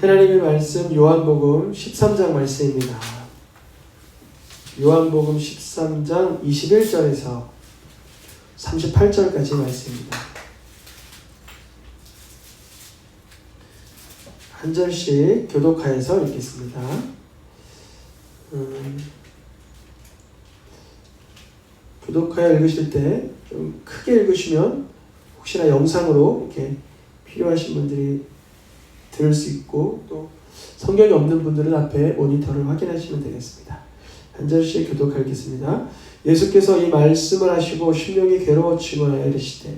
하나님의 말씀 요한복음 13장 말씀입니다. 요한복음 13장 21절에서 38절까지 말씀입니다. 한 절씩 교독하여서 읽겠습니다. 교독하여 읽으실 때 좀 크게 읽으시면 혹시나 영상으로 이렇게 필요하신 분들이 들을 수 있고, 또 성경이 없는 분들은 앞에 모니터를 확인하시면 되겠습니다. 한 절씩 교독하겠습니다. 예수께서 이 말씀을 하시고 심령이 괴로워지고 하여 이르시되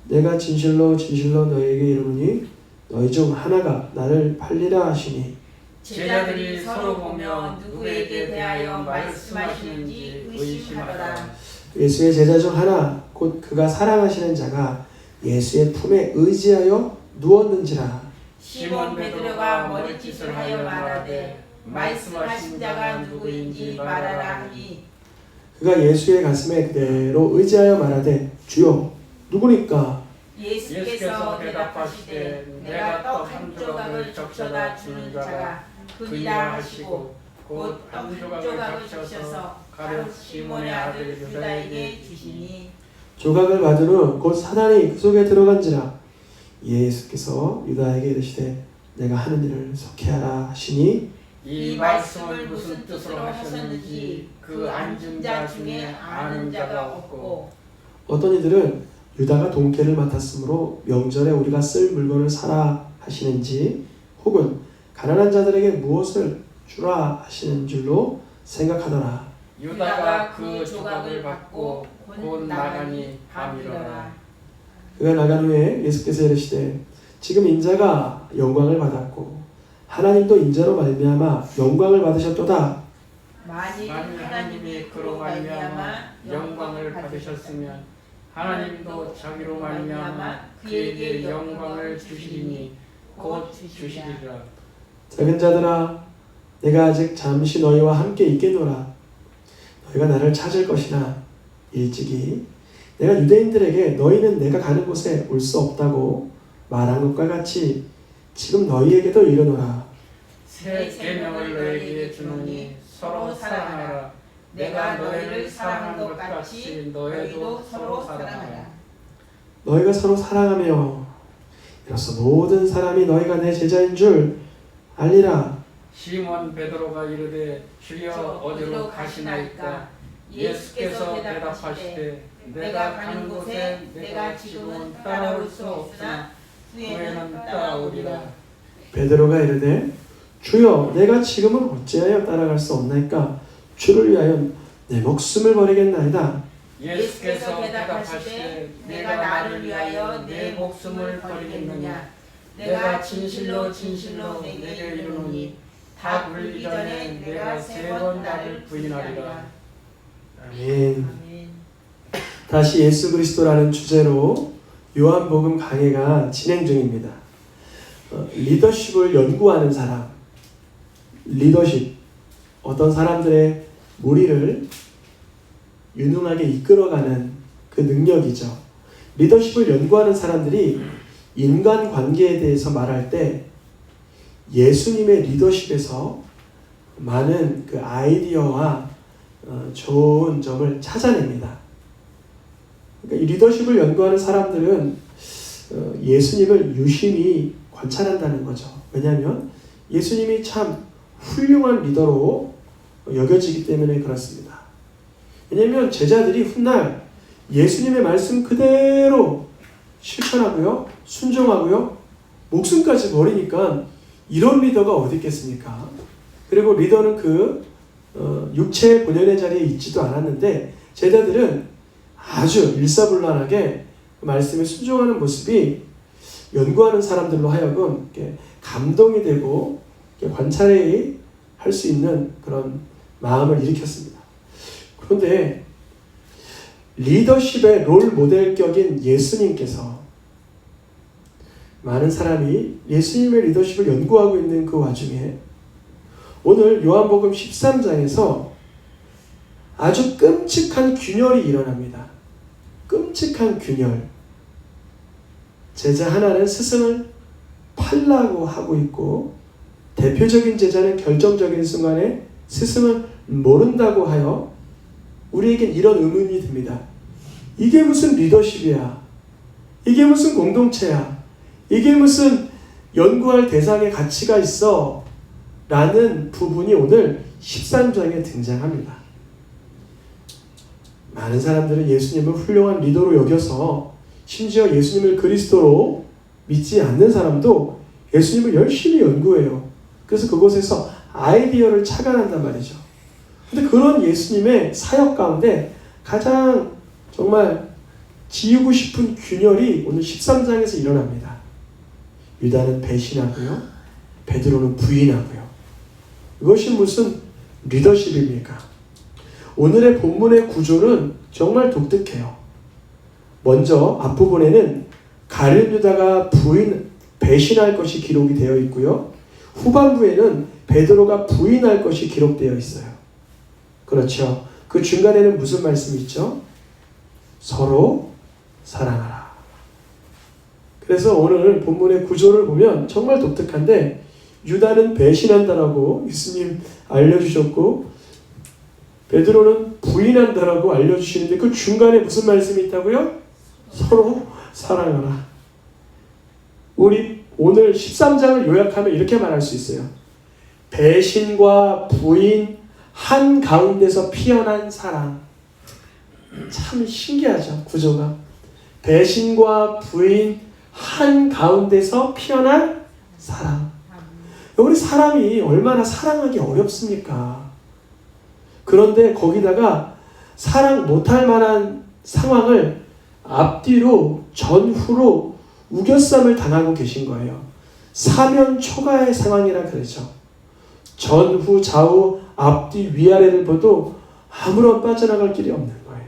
내가 진실로 진실로 너희에게 이르노니 너희 중 하나가 나를 팔리라 하시니 제자들이 서로 보며 누구에게 대하여 말씀하시는지 의심하더라. 예수의 제자 중 하나 곧 그가 사랑하시는 자가 예수의 품에 의지하여 누웠는지라. 시몬 베드로가 머리짓을 하여 말하되 말씀하신 자가 누구인지 말하라 하니 그가 예수의 가슴에 그대로 의지하여 말하되 주여 누구니까? 예수께서 대답하시되 내가 떡 한 조각을 적셔다 주는 자가 그니라 하시고 곧 떡 한 조각을 적셔서 가룟 시몬의 아들 유다에게 주시니 조각을 받은 후 곧 사단이 그 속에 들어간지라. 예수께서 유다에게 이르시되 내가 하는 일을 속해하라 하시니 이 말씀을 무슨 뜻으로 하셨는지 그 앉은 자 중에 아는 자가 없고 어떤 이들은 유다가 동태를 맡았으므로 명절에 우리가 쓸 물건을 사라 하시는지 혹은 가난한 자들에게 무엇을 주라 하시는 줄로 생각하더라. 유다가 그 조각을 받고 곧 나가니 밤이더라. 그가 나간 후에 예수께서 이르시되 지금 인자가 영광을 받았고 하나님도 인자로 말미암아 영광을 받으셨도다. 만일 하나님이 그로 말미암아 영광을 받으셨으면 하나님도 자기로 말미암아 그에게 영광을 주시리니 곧 주시리라. 작은 자들아 내가 아직 잠시 너희와 함께 있겠노라. 너희가 나를 찾을 것이나 일찍이 내가 유대인들에게 너희는 내가 가는 곳에 올 수 없다고 말한 것과 같이 지금 너희에게도 이르노라. 새 계명을 너희에게 주노니 서로 사랑하라. 내가 너희를 사랑한 것 같이 너희도 서로 사랑하라. 너희가 서로 사랑하며 이로써 모든 사람이 너희가 내 제자인 줄 알리라. 시몬 베드로가 이르되 주여 어디로 가시나이까? 예수께서 대답하시되 내가 가는 곳에 내가 지금은 따라올 수 없으나 후에는 따라오리라. 베드로가 이르되 주여 내가 지금은 어찌하여 따라갈 수 없나이까? 주를 위하여 내 목숨을 버리겠나이다. 예수께서 대답하시되 내가 나를 위하여 내 목숨을 버리겠느냐? 내가 진실로 진실로 내게 이르노니 다 굴기 전에 내가 3번 나를 부인하리라. 아멘. 다시 예수 그리스도라는 주제로 요한복음 강해가 진행 중입니다. 리더십을 연구하는 사람, 리더십, 어떤 사람들의 무리를 유능하게 이끌어가는 그 능력이죠. 리더십을 연구하는 사람들이 인간관계에 대해서 말할 때 예수님의 리더십에서 많은 그 아이디어와 좋은 점을 찾아냅니다. 그러니까 이 리더십을 연구하는 사람들은 예수님을 유심히 관찰한다는 거죠. 왜냐하면 예수님이 참 훌륭한 리더로 여겨지기 때문에 그렇습니다. 왜냐하면 제자들이 훗날 예수님의 말씀 그대로 실천하고요, 순종하고요, 목숨까지 버리니까 이런 리더가 어디 있겠습니까? 그리고 리더는 그 육체의 본연의 자리에 있지도 않았는데 제자들은 아주 일사불란하게 그 말씀에 순종하는 모습이 연구하는 사람들로 하여금 이렇게 감동이 되고 이렇게 관찰해 할 수 있는 그런 마음을 일으켰습니다. 그런데 리더십의 롤 모델격인 예수님께서 많은 사람이 예수님의 리더십을 연구하고 있는 그 와중에 오늘 요한복음 13장에서 아주 끔찍한 균열이 일어납니다. 끔찍한 균열. 제자 하나는 스승을 팔라고 하고 있고 대표적인 제자는 결정적인 순간에 스승을 모른다고 하여 우리에겐 이런 의문이 듭니다. 이게 무슨 리더십이야? 이게 무슨 공동체야? 이게 무슨 연구할 대상의 가치가 있어? 라는 부분이 오늘 13장에 등장합니다. 많은 사람들은 예수님을 훌륭한 리더로 여겨서 심지어 예수님을 그리스도로 믿지 않는 사람도 예수님을 열심히 연구해요. 그래서 그곳에서 아이디어를 착안한단 말이죠. 근데 그런 예수님의 사역 가운데 가장 정말 지우고 싶은 균열이 오늘 13장에서 일어납니다. 유다는 배신하고요. 베드로는 부인하고요. 이것이 무슨 리더십입니까? 오늘의 본문의 구조는 정말 독특해요. 먼저 앞부분에는 가룟 유다가 배신할 것이 기록이 되어 있고요. 후반부에는 베드로가 부인할 것이 기록되어 있어요. 그렇죠. 그 중간에는 무슨 말씀이 있죠? 서로 사랑하라. 그래서 오늘 본문의 구조를 보면 정말 독특한데 유다는 배신한다라고 예수님 알려주셨고 베드로는 부인한다라고 알려주시는데 그 중간에 무슨 말씀이 있다고요? 서로 사랑하라. 우리 오늘 13장을 요약하면 이렇게 말할 수 있어요. 배신과 부인 한 가운데서 피어난 사랑. 참 신기하죠, 구조가. 배신과 부인 한 가운데서 피어난 사랑. 우리 사람이 얼마나 사랑하기 어렵습니까? 그런데 거기다가 사랑 못할 만한 상황을 앞뒤로 전후로 우겨쌈을 당하고 계신 거예요. 사면 초가의 상황이라 그러죠. 전후 좌우 앞뒤 위아래를 봐도 아무런 빠져나갈 길이 없는 거예요.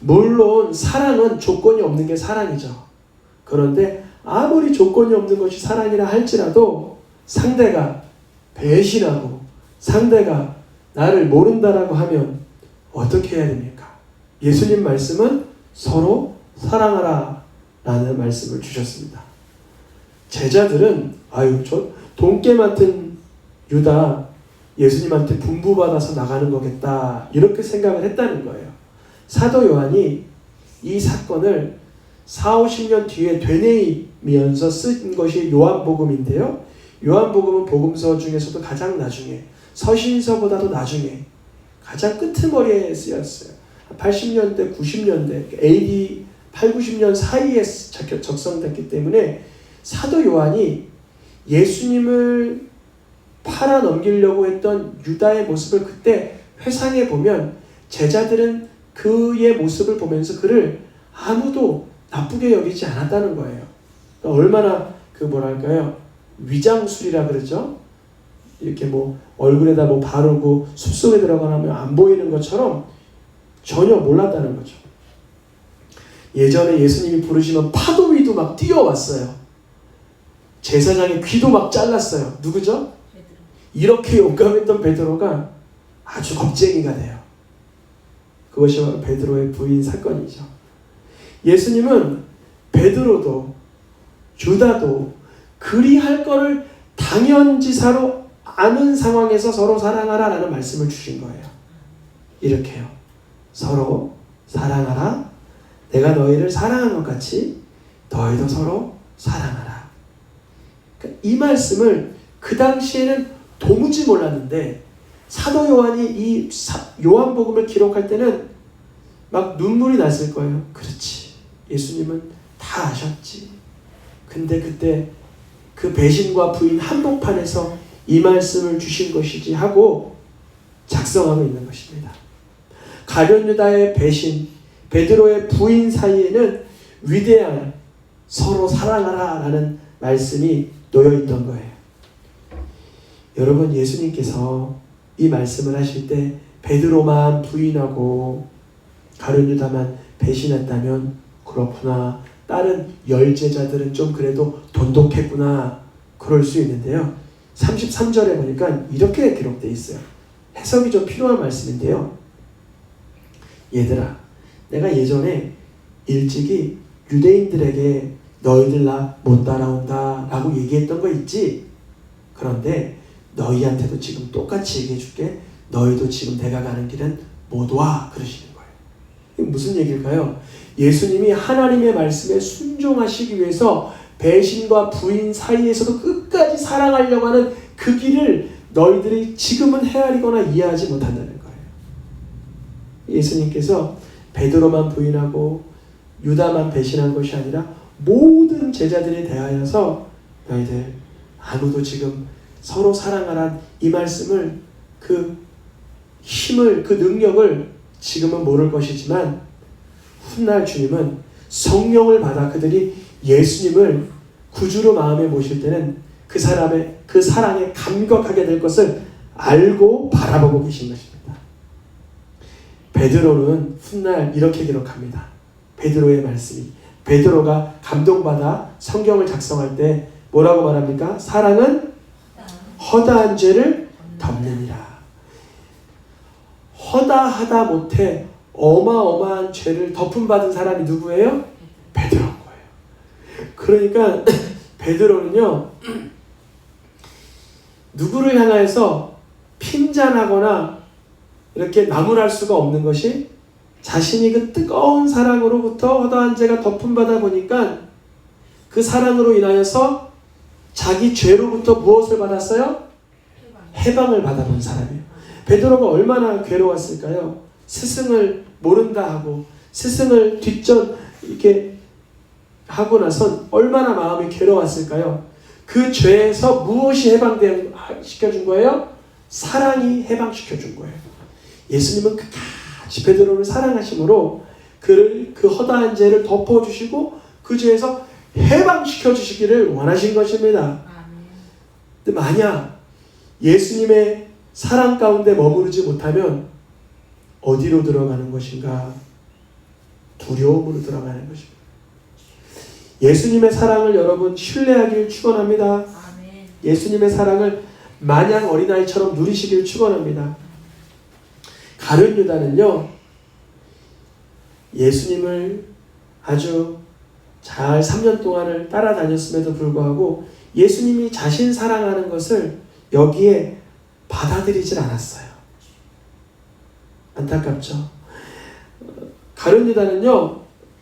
물론 사랑은 조건이 없는 게 사랑이죠. 그런데 아무리 조건이 없는 것이 사랑이라 할지라도 상대가 배신하고 상대가 나를 모른다라고 하면 어떻게 해야 됩니까? 예수님 말씀은 서로 사랑하라 라는 말씀을 주셨습니다. 제자들은 저 돈깨 맡은 유다 예수님한테 분부받아서 나가는 거겠다 이렇게 생각을 했다는 거예요. 사도 요한이 이 사건을 40-50년 뒤에 되뇌이면서 쓴 것이 요한복음인데요. 요한복음은 복음서 중에서도 가장 나중에 서신서보다도 나중에 가장 끄트머리에 쓰였어요. 80년대, 90년대, AD 8-90년 사이에 적성됐기 때문에 사도 요한이 예수님을 팔아 넘기려고 했던 유다의 모습을 그때 회상해 보면 제자들은 그의 모습을 보면서 그를 아무도 나쁘게 여기지 않았다는 거예요. 얼마나 위장술이라 그러죠? 이렇게 얼굴에다 바르고 숲속에 들어가면 안 보이는 것처럼 전혀 몰랐다는 거죠. 예전에 예수님이 부르시면 파도 위도 막 뛰어왔어요. 제사장의 귀도 막 잘랐어요. 누구죠? 이렇게 용감했던 베드로가 아주 겁쟁이가 돼요. 그것이 바로 베드로의 부인 사건이죠. 예수님은 베드로도 유다도 그리할 거를 당연지사로 아는 상황에서 서로 사랑하라 라는 말씀을 주신 거예요. 이렇게요. 서로 사랑하라. 내가 너희를 사랑한 것 같이 너희도 서로 사랑하라. 이 말씀을 그 당시에는 도무지 몰랐는데 사도 요한이 이 요한복음을 기록할 때는 막 눈물이 났을 거예요. 그렇지. 예수님은 다 아셨지. 근데 그때 그 배신과 부인 한복판에서 이 말씀을 주신 것이지 하고 작성하고 있는 것입니다. 가룟 유다의 배신, 베드로의 부인 사이에는 위대한 서로 사랑하라 라는 말씀이 놓여 있던 거예요. 여러분, 예수님께서 이 말씀을 하실 때 베드로만 부인하고 가룟 유다만 배신했다면 그렇구나. 다른 10제자들은 좀 그래도 돈독했구나. 그럴 수 있는데요. 33절에 보니까 이렇게 기록되어 있어요. 해석이 좀 필요한 말씀인데요. 얘들아, 내가 예전에 일찍이 유대인들에게 너희들 나 못 따라온다 라고 얘기했던 거 있지? 그런데 너희한테도 지금 똑같이 얘기해 줄게. 너희도 지금 내가 가는 길은 못 와. 그러시는 거예요. 이게 무슨 얘기일까요? 예수님이 하나님의 말씀에 순종하시기 위해서 배신과 부인 사이에서도 끝까지 사랑하려고 하는 그 길을 너희들이 지금은 헤아리거나 이해하지 못한다는 거예요. 예수님께서 베드로만 부인하고 유다만 배신한 것이 아니라 모든 제자들에 대하여서 너희들 아무도 지금 서로 사랑하란 이 말씀을, 그 힘을, 그 능력을 지금은 모를 것이지만 훗날 주님은 성령을 받아 그들이 예수님을 구주로 마음에 모실 때는 그 사람의 그 사랑에 감격하게 될 것을 알고 바라보고 계신 것입니다. 베드로는 훗날 이렇게 기록합니다. 베드로의 말씀이, 베드로가 감동받아 성경을 작성할 때 뭐라고 말합니까? 사랑은 허다한 죄를 덮느니라. 허다하다 못해 어마어마한 죄를 덮음받은 사람이 누구예요? 베드로인 거예요. 그러니까 베드로는요, 누구를 향해서 핀잔하거나 이렇게 나무랄 수가 없는 것이 자신이 그 뜨거운 사랑으로부터 허다한 죄가 덮음받아 보니까 그 사랑으로 인하여서 자기 죄로부터 무엇을 받았어요? 해방을 받아본 사람이에요. 베드로가 얼마나 괴로웠을까요? 스승을 모른다 하고 스승을 뒷전 이렇게 하고 나선 얼마나 마음이 괴로웠을까요? 그 죄에서 무엇이 해방시켜준 거예요? 사랑이 해방시켜준 거예요. 예수님은 끝까지 베드로를 사랑하심으로 그를 그 허다한 죄를 덮어주시고 그 죄에서 해방시켜 주시기를 원하신 것입니다. 근데 만약 예수님의 사랑 가운데 머무르지 못하면 어디로 들어가는 것인가? 두려움으로 들어가는 것입니다. 예수님의 사랑을 여러분 신뢰하기를 축원합니다. 예수님의 사랑을 마냥 어린아이처럼 누리시기를 축원합니다. 가룟 유다는요, 예수님을 아주 잘 3년 동안을 따라다녔음에도 불구하고 예수님이 자신 사랑하는 것을 여기에 받아들이질 않았어요. 안타깝죠. 가룟 유다는요,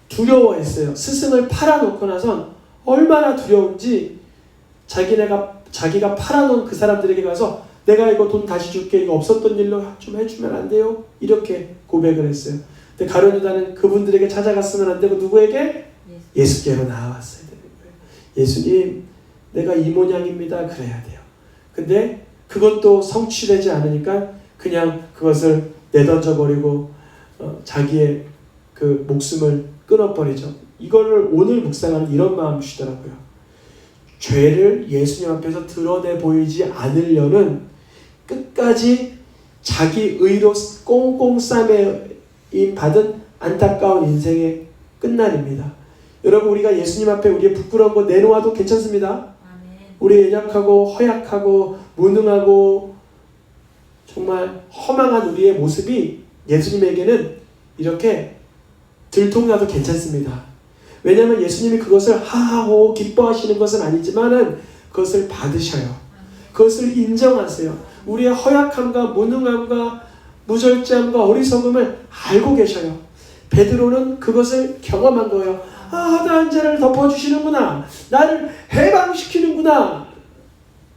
두려워했어요. 스승을 팔아놓고 나선 얼마나 두려운지 자기가 팔아놓은 그 사람들에게 가서 내가 이거 돈 다시 줄게, 이거 없었던 일로 좀 해주면 안 돼요? 이렇게 고백을 했어요. 근데 가룟 유다는 그분들에게 찾아갔으면 안 되고 누구에게? 예수께로 나와왔어야 되는 거예요. 예수님, 내가 이 모양입니다. 그래야 돼요. 근데 그것도 성취되지 않으니까 그냥 그것을 내던져버리고 자기의 그 목숨을 끊어버리죠. 이거를 오늘 묵상하는 이런 마음 주시더라고요. 죄를 예수님 앞에서 드러내 보이지 않으려는 끝까지 자기 의로 꽁꽁 싸매임 받은 안타까운 인생의 끝날입니다. 여러분, 우리가 예수님 앞에 우리의 부끄러운 거 내놓아도 괜찮습니다. 우리 연약하고 허약하고 무능하고 정말 허망한 우리의 모습이 예수님에게는 이렇게 들통나도 괜찮습니다. 왜냐하면 예수님이 그것을 하하호 기뻐하시는 것은 아니지만은 그것을 받으셔요. 그것을 인정하세요. 우리의 허약함과 무능함과 무절제함과 어리석음을 알고 계셔요. 베드로는 그것을 경험한 거예요. 허다한 죄를 덮어주시는구나. 나를 해방시키는구나.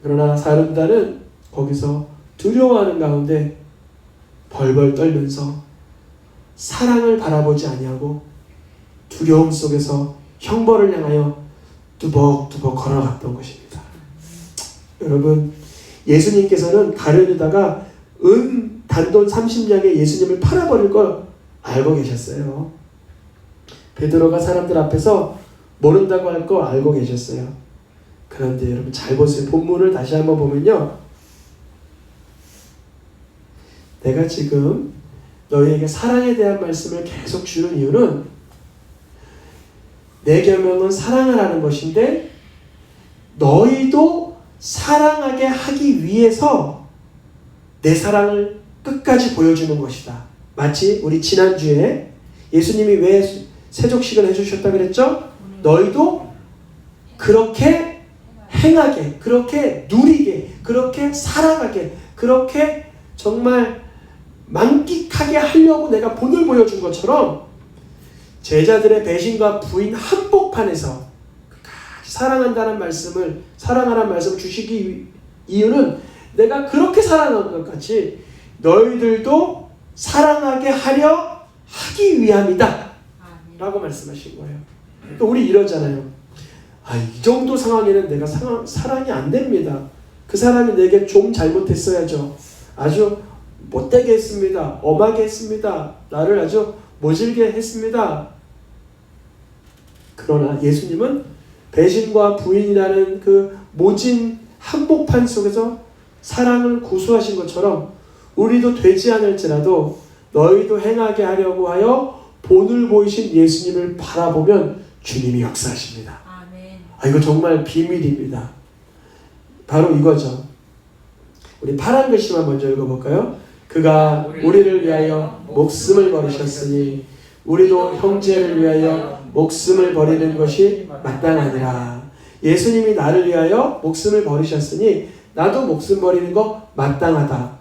그러나 사람들은 거기서 두려워하는 가운데 벌벌 떨면서 사랑을 바라보지 아니하고 두려움 속에서 형벌을 향하여 뚜벅뚜벅 걸어갔던 것입니다. 여러분, 예수님께서는 가룟 유다가 단돈 30냥에 예수님을 팔아버릴 걸 알고 계셨어요. 베드로가 사람들 앞에서 모른다고 할 거 알고 계셨어요. 그런데 여러분 잘 보세요. 본문을 다시 한번 보면요, 내가 지금 너희에게 사랑에 대한 말씀을 계속 주는 이유는 내 계명은 사랑을 하는 것인데 너희도 사랑하게 하기 위해서 내 사랑을 끝까지 보여주는 것이다. 마치 우리 지난주에 예수님이 왜 세족식을 해주셨다 그랬죠? 너희도 그렇게 행하게, 그렇게 누리게, 그렇게 살아가게, 그렇게 정말 만끽하게 하려고 내가 본을 보여준 것처럼 제자들의 배신과 부인 한복판에서 끝까지 사랑한다는 말씀을, 사랑하라는 말씀을 주시기 이유는 내가 그렇게 사랑한 것 같이 너희들도 사랑하게 하려 하기 위함이다 라고 말씀하신 거예요. 또 우리 이러잖아요. 이 정도 상황에는 내가 사랑이 안 됩니다. 그 사람이 내게 좀 잘못했어야죠. 아주 못되게 했습니다. 엄하게 했습니다. 나를 아주 모질게 했습니다. 그러나 예수님은 배신과 부인이라는 그 모진 한복판 속에서 사랑을 고수하신 것처럼 우리도 되지 않을지라도 너희도 행하게 하려고 하여 본을 보이신 예수님을 바라보면 주님이 역사하십니다. 아멘. 이거 정말 비밀입니다. 바로 이거죠. 우리 파란 글씨만 먼저 읽어볼까요? 그가 우리를 위하여 목숨을 버리셨으니 우리도 형제를 위하여 목숨을 버리는 것이 마땅하니라. 예수님이 나를 위하여 목숨을 버리셨으니 나도 목숨 버리는 거 마땅하다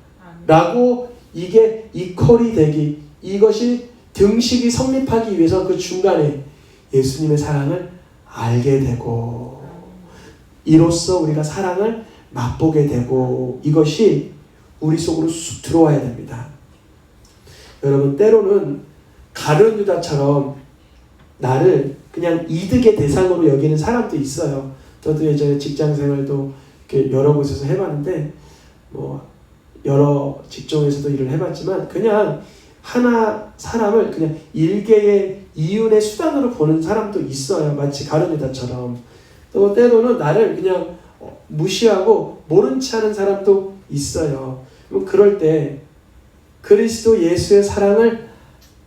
라고 이게 이퀄이 되기, 이것이 등식이 성립하기 위해서 그 중간에 예수님의 사랑을 알게 되고 이로써 우리가 사랑을 맛보게 되고 이것이 우리 속으로 쑥 들어와야 됩니다. 여러분, 때로는 가룟 유다처럼 나를 그냥 이득의 대상으로 여기는 사람도 있어요. 저도 예전에 직장생활도 이렇게 여러 곳에서 해봤는데 여러 직종에서도 일을 해봤지만 그냥 하나 사람을 그냥 일개의 이윤의 수단으로 보는 사람도 있어요. 마치 가룟 유다처럼. 또 때로는 나를 그냥 무시하고 모른 체 하는 사람도 있어요. 그럴 때 그리스도 예수의 사랑을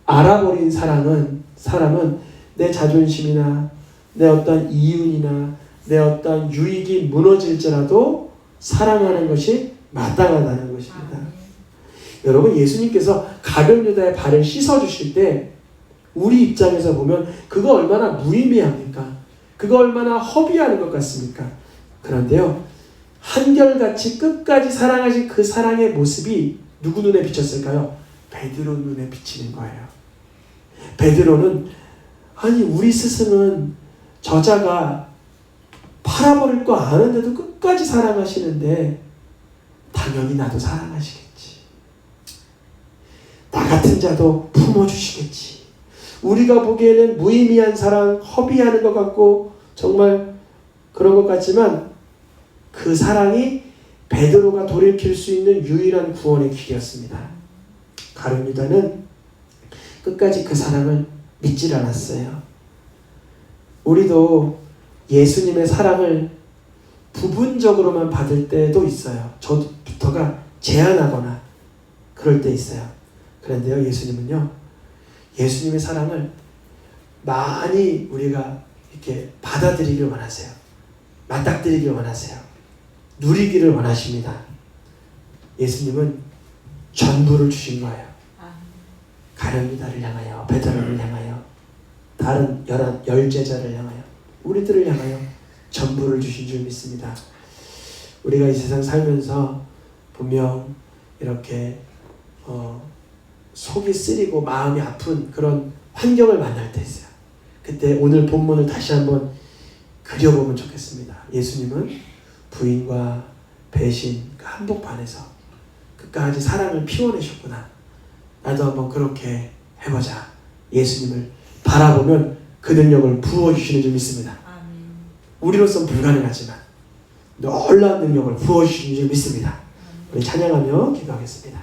알아버린 사람은 내 자존심이나 내 어떤 이윤이나 내 어떤 유익이 무너질지라도 사랑하는 것이 마땅하다는 것입니다. 여러분, 예수님께서 가룟 유다의 발을 씻어주실 때 우리 입장에서 보면 그거 얼마나 무의미합니까? 그거 얼마나 허비하는 것 같습니까? 그런데요, 한결같이 끝까지 사랑하신 그 사랑의 모습이 누구 눈에 비쳤을까요? 베드로 눈에 비치는 거예요. 베드로는 우리 스승은 저자가 팔아버릴 거 아는데도 끝까지 사랑하시는데 당연히 나도 사랑하시겠지. 나 같은 자도 품어주시겠지. 우리가 보기에는 무의미한 사랑, 허비하는 것 같고 정말 그런 것 같지만 그 사랑이 베드로가 돌이킬 수 있는 유일한 구원의 길이었습니다. 가룟 유다는 끝까지 그 사랑을 믿질 않았어요. 우리도 예수님의 사랑을 부분적으로만 받을 때도 있어요. 저부터가 제한하거나 그럴 때 있어요. 그런데요, 예수님은요, 예수님의 사랑을 많이 우리가 이렇게 받아들이길 원하세요. 맞닥뜨리길 원하세요. 누리기를 원하십니다. 예수님은 전부를 주신 거예요. 가룟 유다를 향하여, 베드로를 향하여, 다른 열 제자를 향하여, 우리들을 향하여 전부를 주신 줄 믿습니다. 우리가 이 세상 살면서 분명 이렇게 속이 쓰리고 마음이 아픈 그런 환경을 만날 때 있어요. 그때 오늘 본문을 다시 한번 그려보면 좋겠습니다. 예수님은 부인과 배신 그 한복판에서 끝까지 사랑을 피워내셨구나. 나도 한번 그렇게 해보자. 예수님을 바라보면 그 능력을 부어주시는 줄 믿습니다. 우리로서는 불가능하지만 놀라운 능력을 부어주시는 줄 믿습니다. 우리 찬양하며 기도하겠습니다.